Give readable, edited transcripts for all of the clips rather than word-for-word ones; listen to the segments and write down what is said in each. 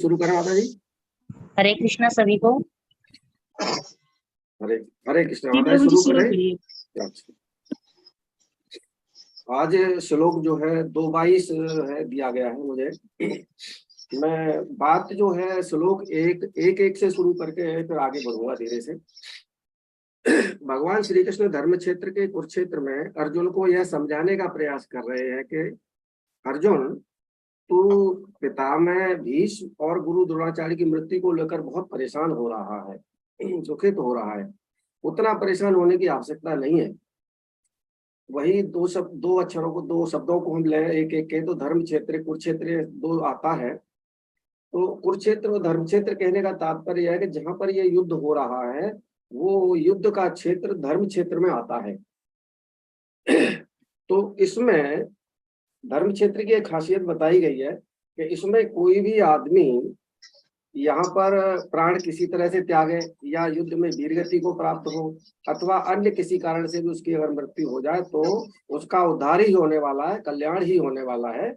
शुरू करें माता जी। हरे कृष्णा सभी को। हरे हरे कृष्णा माता जी, प्रभु जी शुरू शुरू करें। करिए। अच्छा, आज श्लोक जो है 2:22 है दिया गया है मुझे। मैं बात जो है श्लोक एक से शुरू करके फिर आगे बढ़ूंगा धीरे से। भगवान श्री कृष्ण धर्म क्षेत्र के कुरुक्षेत्र में अर्जुन को यह समझाने का प्रयास कर रहे हैं कि अर्जुन, तू पितामह भीष्म और गुरु द्रोणाचार्य की मृत्यु को लेकर बहुत परेशान हो रहा है, दुखित हो रहा है। उतना परेशान होने की आवश्यकता नहीं है। वही दो अक्षरों को, दो शब्दों को हम ले एक एक के, तो धर्म क्षेत्र कुरुक्षेत्र दो आता है। तो कुरुक्षेत्र और धर्म क्षेत्र कहने का तात्पर्य है कि जहां पर ये युद्ध हो रहा है वो युद्ध का क्षेत्र धर्म क्षेत्र में आता है। तो इसमें धर्म क्षेत्र की एक खासियत बताई गई है कि इसमें कोई भी आदमी यहाँ पर प्राण किसी तरह से त्यागे या युद्ध में वीरगति को प्राप्त हो अथवा अन्य किसी कारण से भी उसकी अगर मृत्यु हो जाए तो उसका उद्धार ही होने वाला है, कल्याण ही होने वाला है।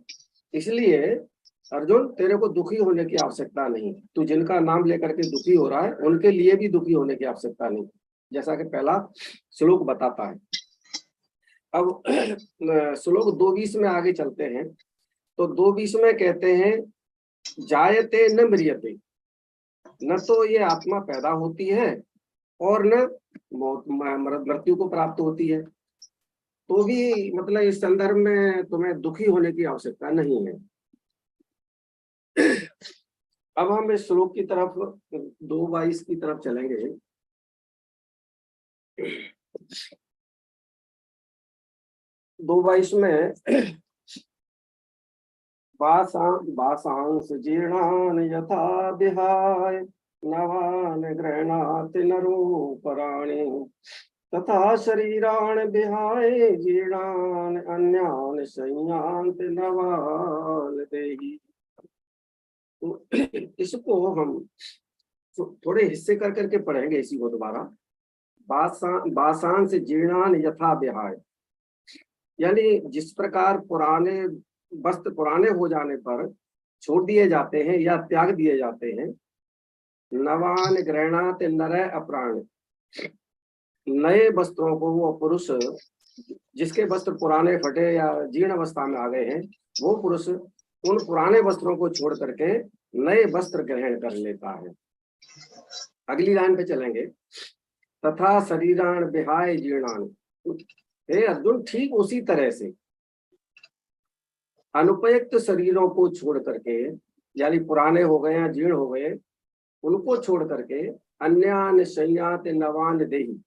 इसलिए अर्जुन, तेरे को दुखी होने की आवश्यकता नहीं। तू जिनका नाम लेकर के दुखी हो रहा है उनके लिए भी दुखी होने की आवश्यकता नहीं, जैसा कि पहला श्लोक बताता है। अब श्लोक 2:20 में आगे चलते हैं। तो 2:20 में कहते हैं, जायते न म्रियते, न तो ये आत्मा पैदा होती है और न मृत्यु को प्राप्त होती है। तो भी मतलब इस संदर्भ में तुम्हें दुखी होने की आवश्यकता नहीं है। अब हम इस श्लोक की तरफ 2:22 की तरफ चलेंगे। 2:22 में वासांस जीर्णान यथा विहाय नवान गृह्णाति नरोपराणि तथा शरीराण विहाय जीर्णान अन्यान संयान्त नवान देहि। तो इसको हम थोड़े हिस्से कर करके पढ़ेंगे इसी को दोबारा। बासांस जीर्णान यथा विहाय, यानी जिस प्रकार पुराने वस्त्र पुराने हो जाने पर छोड़ दिए जाते हैं या त्याग दिए जाते हैं। नवान गृह्णात नरः अप्राण, नए वस्त्रों को वो पुरुष, जिसके वस्त्र पुराने फटे या जीर्ण अवस्था में आ गए हैं, वो पुरुष उन पुराने वस्त्रों को छोड़ करके नए वस्त्र ग्रहण कर लेता है। अगली लाइन पे चलेंगे। तथा शरीरान विहाय जीर्णान, हे अर्जुन, ठीक उसी तरह से अनुपयुक्त शरीरों को छोड़ करके, यानी पुराने हो गए या जीर्ण हो गए, उनको छोड़ करके अन्यान संयात नवान देही,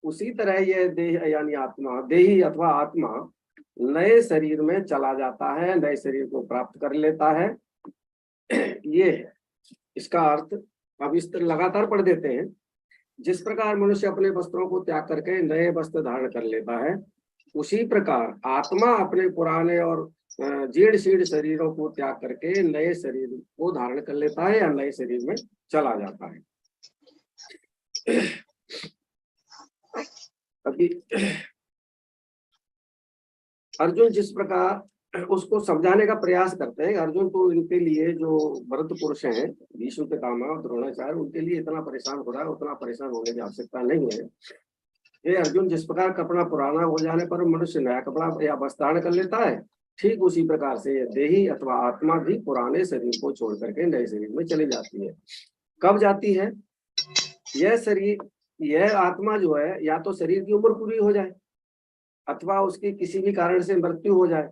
उसी तरह यह देह यानी आत्मा, देही अथवा आत्मा नए शरीर में चला जाता है, नए शरीर को प्राप्त कर लेता है। ये है इसका अर्थ। अब इस तरह लगातार पढ़ देते हैं। जिस प्रकार मनुष्य अपने वस्त्रों को त्याग करके नए वस्त्र धारण कर लेता है, उसी प्रकार आत्मा अपने पुराने और जीर्ण शीर्ण शरीरों को त्याग करके नए शरीर को धारण कर लेता है या नए शरीर में चला जाता है। अभी अर्जुन जिस प्रकार उसको समझाने का प्रयास करते हैं, अर्जुन तो इनके लिए जो वृद्ध पुरुष हैं, भीष्म पितामह द्रोणाचार्य, उनके लिए इतना परेशान हो रहा है, उतना परेशान होने की आवश्यकता नहीं है। ये अर्जुन, जिस प्रकार कपड़ा पुराना हो जाने पर मनुष्य नया कपड़ा या वस्त्र धारण कर लेता है, ठीक उसी प्रकार से देही अथवा आत्मा भी पुराने शरीर को छोड़ करके नए शरीर में चली जाती है। कब जाती है? यह शरीर, यह आत्मा जो है, या तो शरीर की उम्र पूरी हो जाए अथवा उसकी किसी भी कारण से मृत्यु हो जाए।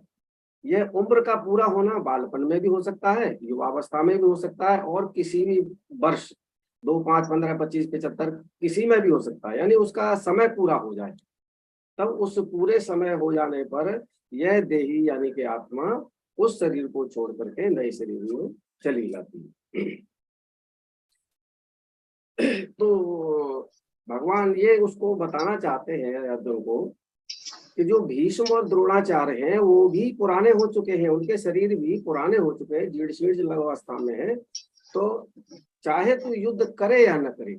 यह उम्र का पूरा होना बालपन में भी हो सकता है, युवावस्था में भी हो सकता है, और किसी भी वर्ष 2, 5, 15, 25, 75 किसी में भी हो सकता है, यानी उसका समय पूरा हो जाए। तब उस पूरे समय हो जाने पर यह देही यानी कि आत्मा उस शरीर को छोड़ करके नए शरीर में चली जाती है। तो भगवान ये उसको बताना चाहते हैं अर्जुन को कि जो भीष्म और द्रोणाचार्य हैं वो भी पुराने हो चुके हैं, उनके शरीर भी पुराने हो चुके हैं, जीर्ण शीर्ण अवस्था में है। तो चाहे तू युद्ध करे या न करे,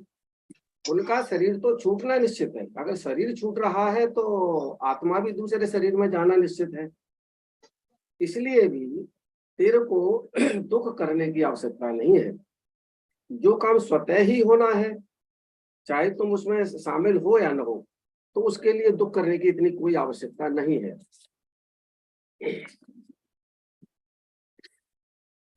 उनका शरीर तो छूटना निश्चित है। अगर शरीर छूट रहा है तो आत्मा भी दूसरे शरीर में जाना निश्चित है। इसलिए भी तेरे को दुख करने की आवश्यकता नहीं है। जो काम स्वतः ही होना है, चाहे तुम उसमें शामिल हो या न हो, तो उसके लिए दुख करने की इतनी कोई आवश्यकता नहीं है।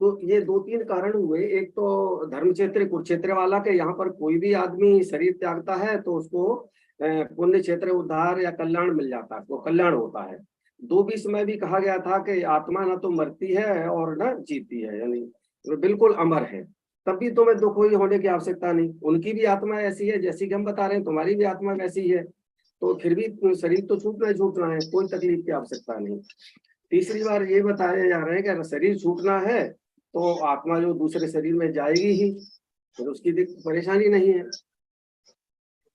तो ये दो तीन कारण हुए। एक तो धर्मक्षेत्र कुरुक्षेत्र वाला के यहाँ पर कोई भी आदमी शरीर त्यागता है तो उसको पुण्य क्षेत्र उद्धार या कल्याण मिल जाता है, वो कल्याण होता है। 2:20 में भी कहा गया था कि आत्मा ना तो मरती है और ना जीती है, यानी वो बिल्कुल अमर है। तब भी तुम्हें दुख हुई होने की आवश्यकता नहीं। उनकी भी आत्मा ऐसी है जैसी कि हम बता रहे हैं, तुम्हारी भी आत्मा वैसी है। तो फिर भी शरीर तो छूटना ही छूटना है, कोई तकलीफ की आवश्यकता नहीं। तीसरी बार ये बताया जा रहा है कि अगर शरीर छूटना है तो आत्मा जो दूसरे शरीर में जाएगी ही, फिर उसकी परेशानी नहीं है।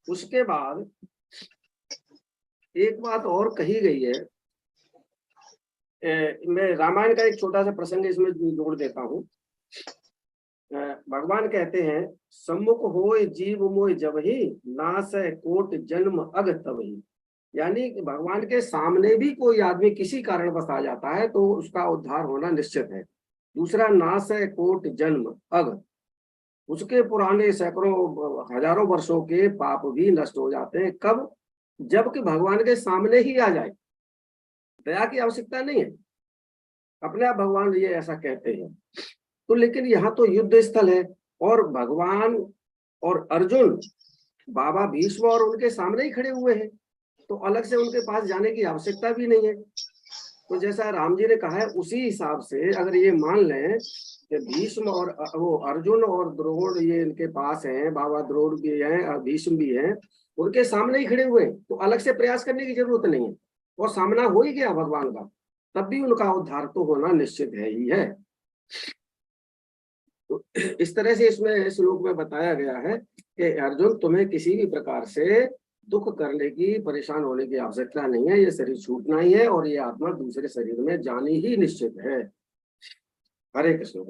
उसके बाद एक बात और कही गई है, मैं रामायण का एक छोटा सा प्रसंग इसमें जोड़ देता हूँ। भगवान कहते हैं, सम्मुख होय जीव मोय जबहि, नासै कोट जन्म अग तबहि। यानी कि भगवान के सामने भी कोई आदमी किसी कारणवश आ जाता है तो उसका उद्धार होना निश्चित है। दूसरा, नासै कोट जन्म अग, उसके पुराने सैकड़ों हजारों वर्षों के पाप भी नष्ट हो जाते हैं। कब? जबकि भगवान के सामने ही आ जाए। दया की आवश्यकता नहीं है, अपने आप भगवान ये ऐसा कहते हैं। तो लेकिन यहाँ तो युद्ध स्थल है और भगवान और अर्जुन बाबा भीष्म और उनके सामने ही खड़े हुए हैं, तो अलग से उनके पास जाने की आवश्यकता भी नहीं है। तो जैसा राम जी ने कहा है उसी हिसाब से अगर ये मान लें कि भीष्म और वो अर्जुन और द्रोण ये इनके पास हैं, बाबा द्रोण भी हैं, भीष्म भी हैं, उनके सामने ही खड़े हुए, तो अलग से प्रयास करने की जरूरत नहीं है। और सामना हो ही गया भगवान का, तब भी उनका उद्धार तो होना निश्चित है ही है। तो इस तरह से इसमें श्लोक में बताया गया है कि अर्जुन, तुम्हें किसी भी प्रकार से दुख करने की, परेशान होने की आवश्यकता नहीं है। ये शरीर छूटना ही है और ये आत्मा दूसरे शरीर में जानी ही निश्चित है। हरे कृष्ण।